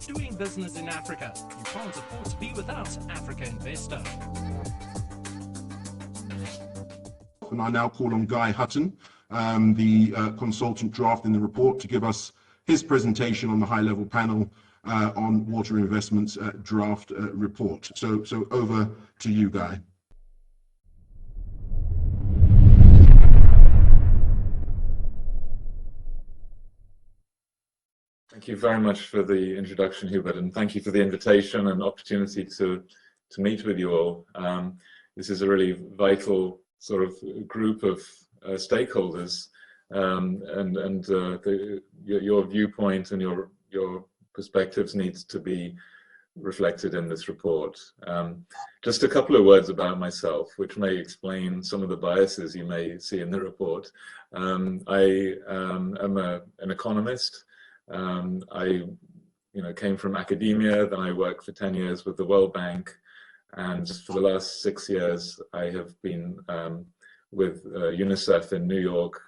Doing business in Africa. You can't afford to be without Africa Investor. And I now call on Guy Hutton, the consultant drafting the report, to give us his presentation on the high-level panel on water investments draft report. So over to you, Guy. Thank you very much for the introduction, Hubert, and thank you for the invitation and opportunity to meet with you all. This is a really vital sort of group of stakeholders, your viewpoint and your perspectives needs to be reflected in this report. Just a couple of words about myself, which may explain some of the biases you may see in the report. I am an economist. I came from academia, then I worked for 10 years with the World Bank, and for the last 6 years I have been with UNICEF in New York,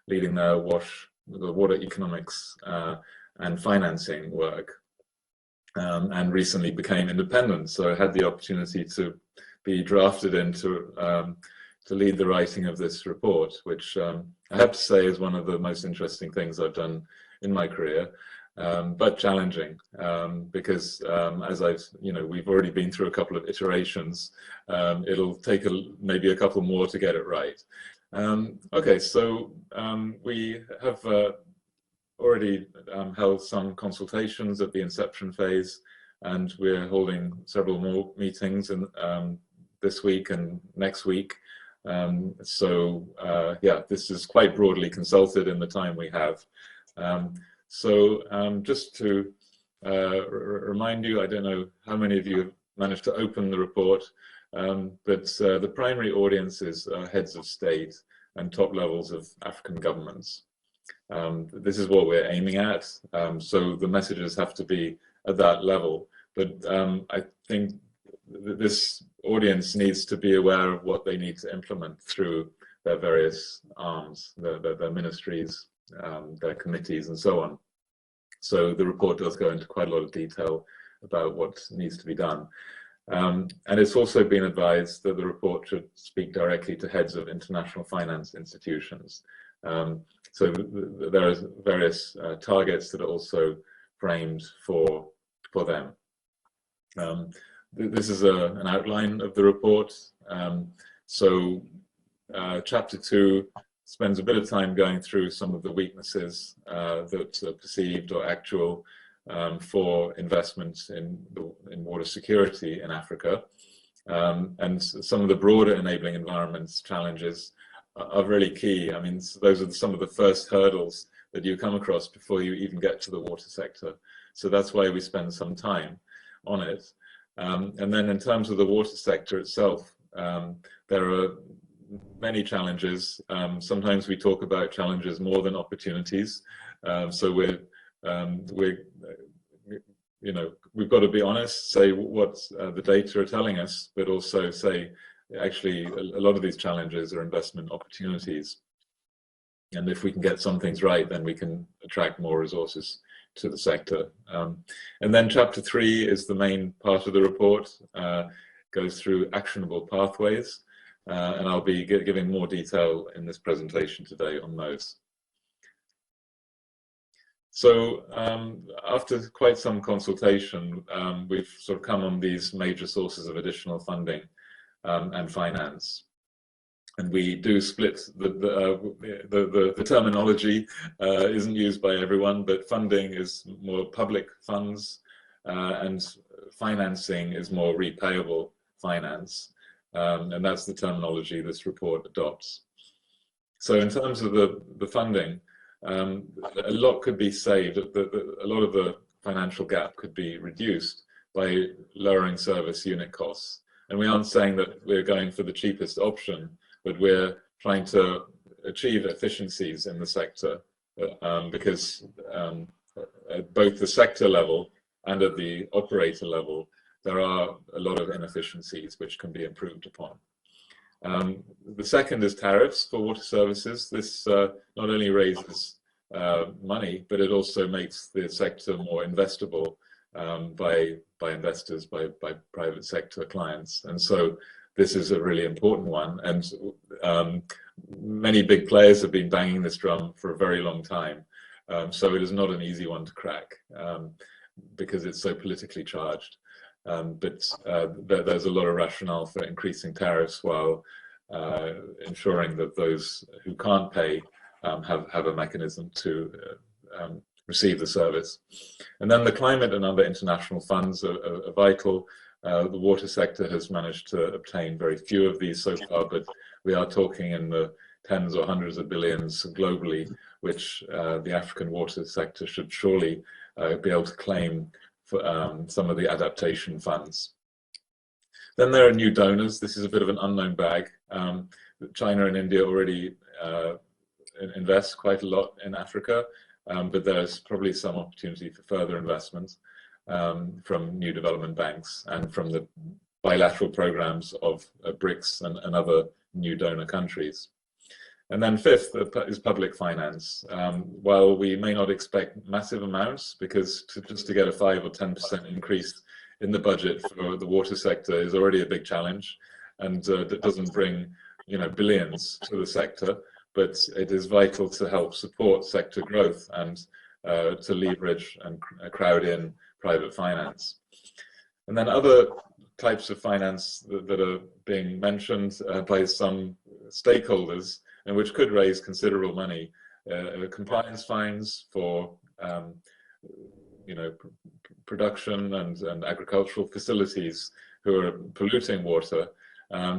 leading the water economics and financing work, and recently became independent, so I had the opportunity to be drafted in to lead the writing of this report, which I have to say is one of the most interesting things I've done in my career, but challenging, because we've already been through a couple of iterations. It'll take maybe a couple more to get it right. Okay, so we have already held some consultations at the inception phase, and we're holding several more meetings this week and next week. Yeah, this is quite broadly consulted in the time we have. Just to remind you, I don't know how many of you have managed to open the report, but the primary audience is heads of state and top levels of African governments. This is what we're aiming at, so the messages have to be at that level, but I think this audience needs to be aware of what they need to implement through their various arms, their ministries, their committees and so on. So the report does go into quite a lot of detail about what needs to be done. And it's also been advised that the report should speak directly to heads of international finance institutions. So there are various targets that are also framed for them. This is an outline of the report. Chapter 2 spends a bit of time going through some of the weaknesses that are perceived or actual for investments in water security in Africa. And some of the broader enabling environments challenges are really key. I mean, those are some of the first hurdles that you come across before you even get to the water sector. So that's why we spend some time on it. And then in terms of the water sector itself, there are many challenges. Sometimes we talk about challenges more than opportunities. So we've got to be honest, say what the data are telling us, but also say actually a lot of these challenges are investment opportunities. And if we can get some things right, then we can attract more resources to the sector. And then chapter 3 is the main part of the report, goes through actionable pathways. And I'll be giving more detail in this presentation today on those. So after quite some consultation, we've sort of come on these major sources of additional funding and finance. And we do split the terminology isn't used by everyone, but funding is more public funds and financing is more repayable finance. And that's the terminology this report adopts. So in terms of the funding, a lot could be saved. A lot of the financial gap could be reduced by lowering service unit costs. And we aren't saying that we're going for the cheapest option, but we're trying to achieve efficiencies in the sector because at both the sector level and at the operator level, there are a lot of inefficiencies which can be improved upon. The second is tariffs for water services. This not only raises money, but it also makes the sector more investable by investors, by private sector clients. And so this is a really important one. And many big players have been banging this drum for a very long time. So it is not an easy one to crack because it's so politically charged. But there's a lot of rationale for increasing tariffs while ensuring that those who can't pay have a mechanism to receive the service. And then the climate and other international funds are vital. The water sector has managed to obtain very few of these so far, but we are talking in the tens or hundreds of billions globally, which the African water sector should surely be able to claim for some of the adaptation funds. Then there are new donors. This is a bit of an unknown bag. China and India already invest quite a lot in Africa, but there's probably some opportunity for further investment from new development banks and from the bilateral programs of BRICS and other new donor countries. And then fifth is public finance. While we may not expect massive amounts, because just to get a 5 or 10% increase in the budget for the water sector is already a big challenge, and that doesn't bring billions to the sector, but it is vital to help support sector growth and to leverage and crowd in private finance. And then other types of finance that are being mentioned by some stakeholders, and which could raise considerable money, compliance fines for production and agricultural facilities who are polluting water,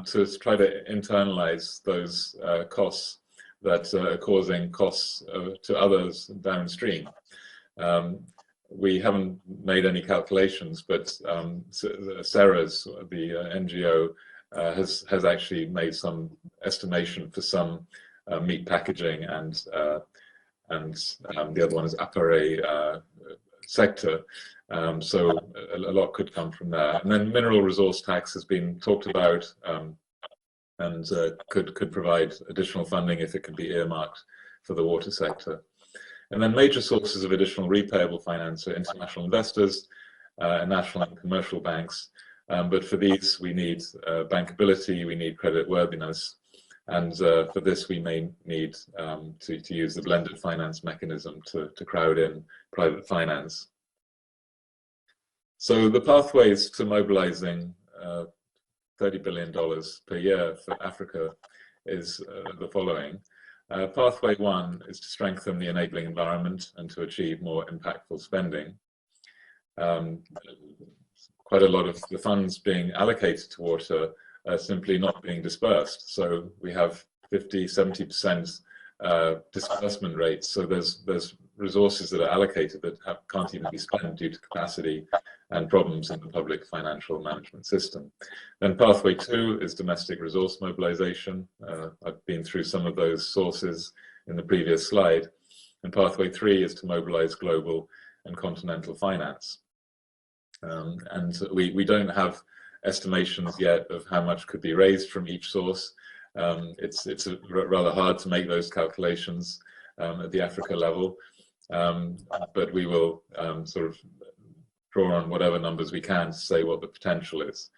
to try to internalize those costs that are causing costs to others downstream. We haven't made any calculations, but CERAS, the NGO, has actually made some estimation for some meat packaging and the other one is appareil sector. So a lot could come from there. And then mineral resource tax has been talked about and could provide additional funding if it could be earmarked for the water sector. And then major sources of additional repayable finance are international investors, national and commercial banks. But for these, we need bankability, we need creditworthiness. And for this, we may need to use the blended finance mechanism to crowd in private finance. So the pathways to mobilizing $30 billion per year for Africa is the following. Pathway 1 is to strengthen the enabling environment and to achieve more impactful spending. Quite a lot of the funds being allocated to water are simply not being dispersed. So we have 50–70% disbursement rates. So there's resources that are allocated that can't even be spent due to capacity and problems in the public financial management system. Then pathway 2 is domestic resource mobilization. I've been through some of those sources in the previous slide. And pathway 3 is to mobilize global and continental finance. And we don't have estimations yet of how much could be raised from each source. It's rather hard to make those calculations at the Africa level, but we will sort of draw on whatever numbers we can to say what the potential is.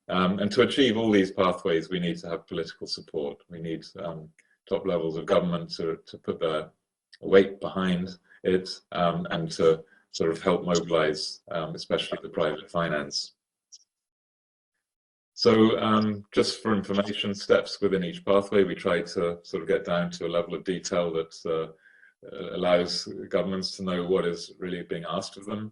And to achieve all these pathways, we need to have political support. We need top levels of government to put their weight behind it and to sort of help mobilize, especially the private finance. So just for information, steps within each pathway, we try to sort of get down to a level of detail that allows governments to know what is really being asked of them,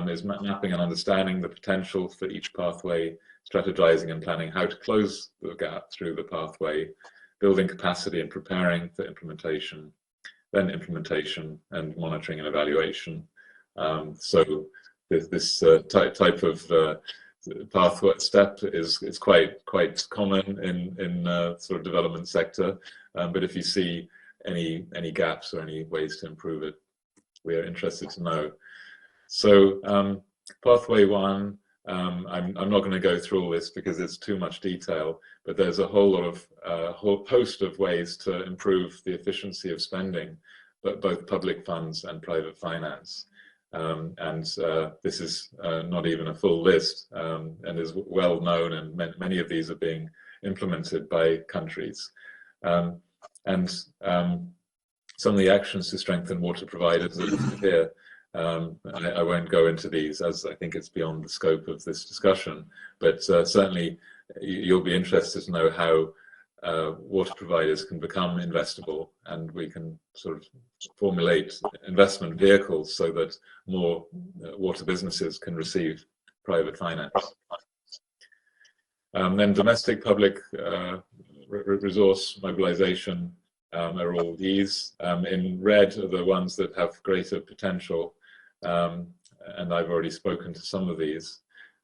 is mapping and understanding the potential for each pathway, strategizing and planning how to close the gap through the pathway, building capacity and preparing for implementation, then implementation and monitoring and evaluation. So this type of pathway step is quite common in sort of development sector, but if you see any gaps or any ways to improve it, we are interested to know. So pathway 1, I'm not going to go through all this because it's too much detail, but there's a whole host of ways to improve the efficiency of spending both public funds and private finance. This is not even a full list, and is well known, and many of these are being implemented by countries. Some of the actions to strengthen water providers are listed here. I won't go into these, as I think it's beyond the scope of this discussion, but certainly you'll be interested to know how water providers can become investable, and we can sort of formulate investment vehicles so that more water businesses can receive private finance. Then domestic public resource mobilization are all these. In red are the ones that have greater potential, and I've already spoken to some of these.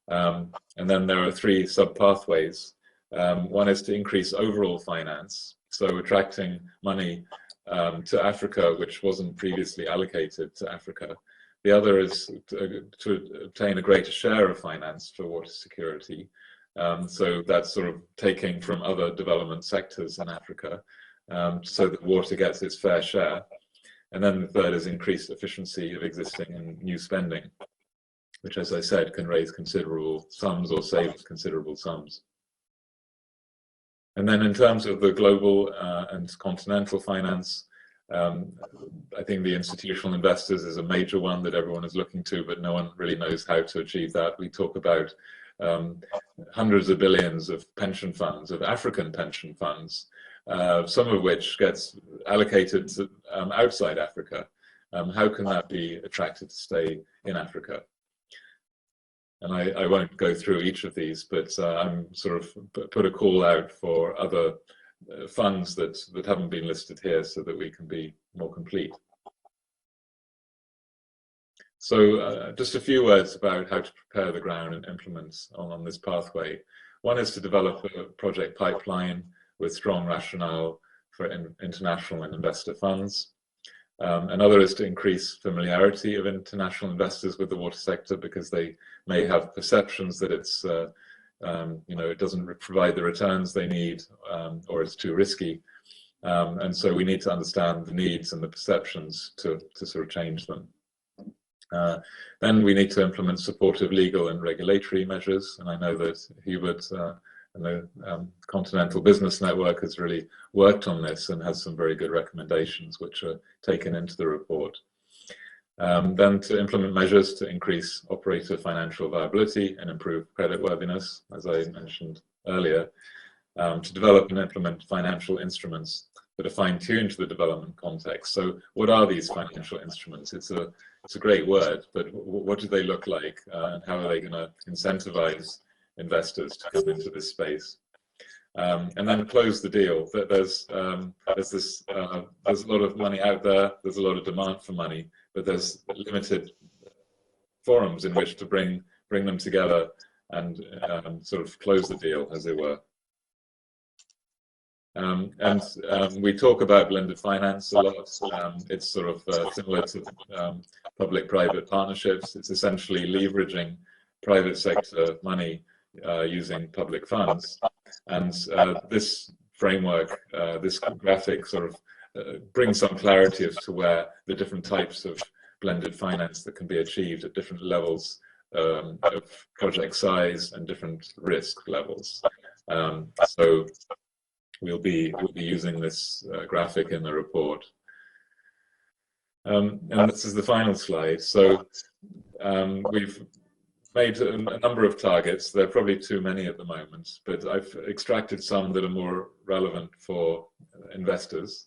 And then there are three sub-pathways. One is to increase overall finance, so attracting money to Africa, which wasn't previously allocated to Africa. The other is to obtain a greater share of finance for water security. So that's sort of taking from other development sectors in Africa, so that water gets its fair share. And then the third is increased efficiency of existing and new spending, which, as I said, can raise considerable sums or save considerable sums. And then in terms of the global and continental finance, I think the institutional investors is a major one that everyone is looking to, but no one really knows how to achieve that. We talk about hundreds of billions of pension funds, of African pension funds, some of which gets allocated to, outside Africa. How can that be attracted to stay in Africa? And I won't go through each of these, but I'm sort of put a call out for other funds that haven't been listed here so that we can be more complete. So just a few words about how to prepare the ground and implement on this pathway. One is to develop a project pipeline with strong rationale for international and investor funds. Another is to increase familiarity of international investors with the water sector, because they may have perceptions that it's, it doesn't provide the returns they need, or it's too risky. And so we need to understand the needs and the perceptions to sort of change them. Then we need to implement supportive legal and regulatory measures. And I know that Hubert and the Continental Business Network has really worked on this and has some very good recommendations which are taken into the report. Then to implement measures to increase operator financial viability and improve creditworthiness, as I mentioned earlier. To develop and implement financial instruments that are fine-tuned to the development context. So what are these financial instruments? It's a great word, but what do they look like, and how are they going to incentivize investors to come into this space? And then close the deal. There's a lot of money out there. There's a lot of demand for money, but there's limited forums in which to bring them together and sort of close the deal, as it were. We talk about blended finance a lot. It's sort of similar to public-private partnerships. It's essentially leveraging private sector money using public funds. And this framework, this graphic sort of brings some clarity as to where the different types of blended finance that can be achieved at different levels of project size and different risk levels. So we'll be using this graphic in the report. And this is the final slide. So we've made a number of targets. There are probably too many at the moment, but I've extracted some that are more relevant for investors,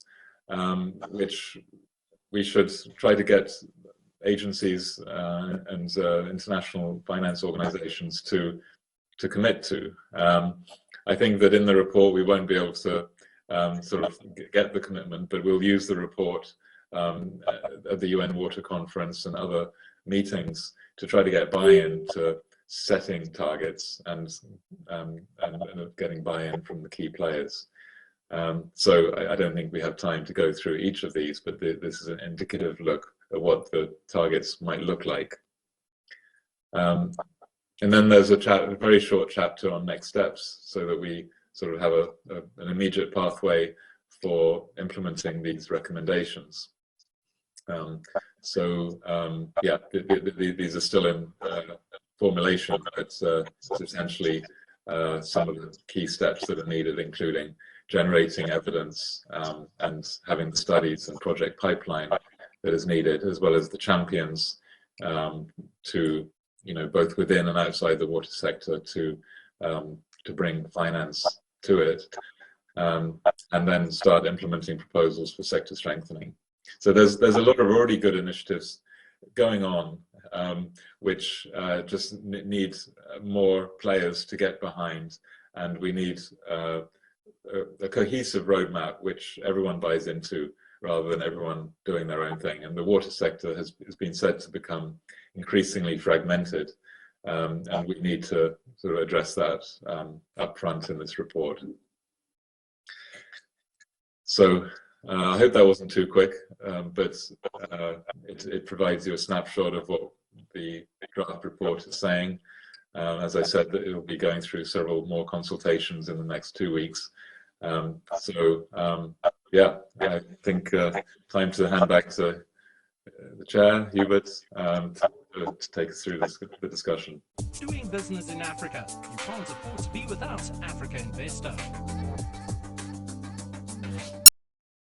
which we should try to get agencies and international finance organizations to commit to. I think that in the report we won't be able to sort of get the commitment, but we'll use the report at the UN Water Conference and other meetings to try to get buy-in to setting targets and getting buy-in from the key players. So I don't think we have time to go through each of these, but this is an indicative look at what the targets might look like. And then there's a very short chapter on next steps, so that we sort of have an immediate pathway for implementing these recommendations. Yeah, these are still in formulation, but essentially some of the key steps that are needed, including generating evidence and having the studies and project pipeline that is needed, as well as the champions to, both within and outside the water sector to bring finance to it, and then start implementing proposals for sector strengthening. So there's a lot of already good initiatives going on, which just need more players to get behind, and we need a cohesive roadmap which everyone buys into, rather than everyone doing their own thing. And the water sector has been said to become increasingly fragmented, and we need to sort of address that up front in this report. So I hope that wasn't too quick, but it provides you a snapshot of what the draft report is saying. As I said, that it will be going through several more consultations in the next 2 weeks. Yeah, I think time to hand back to the chair, Hubert, to take us through the discussion. Doing business in Africa, you can't afford to be without Africa Investor.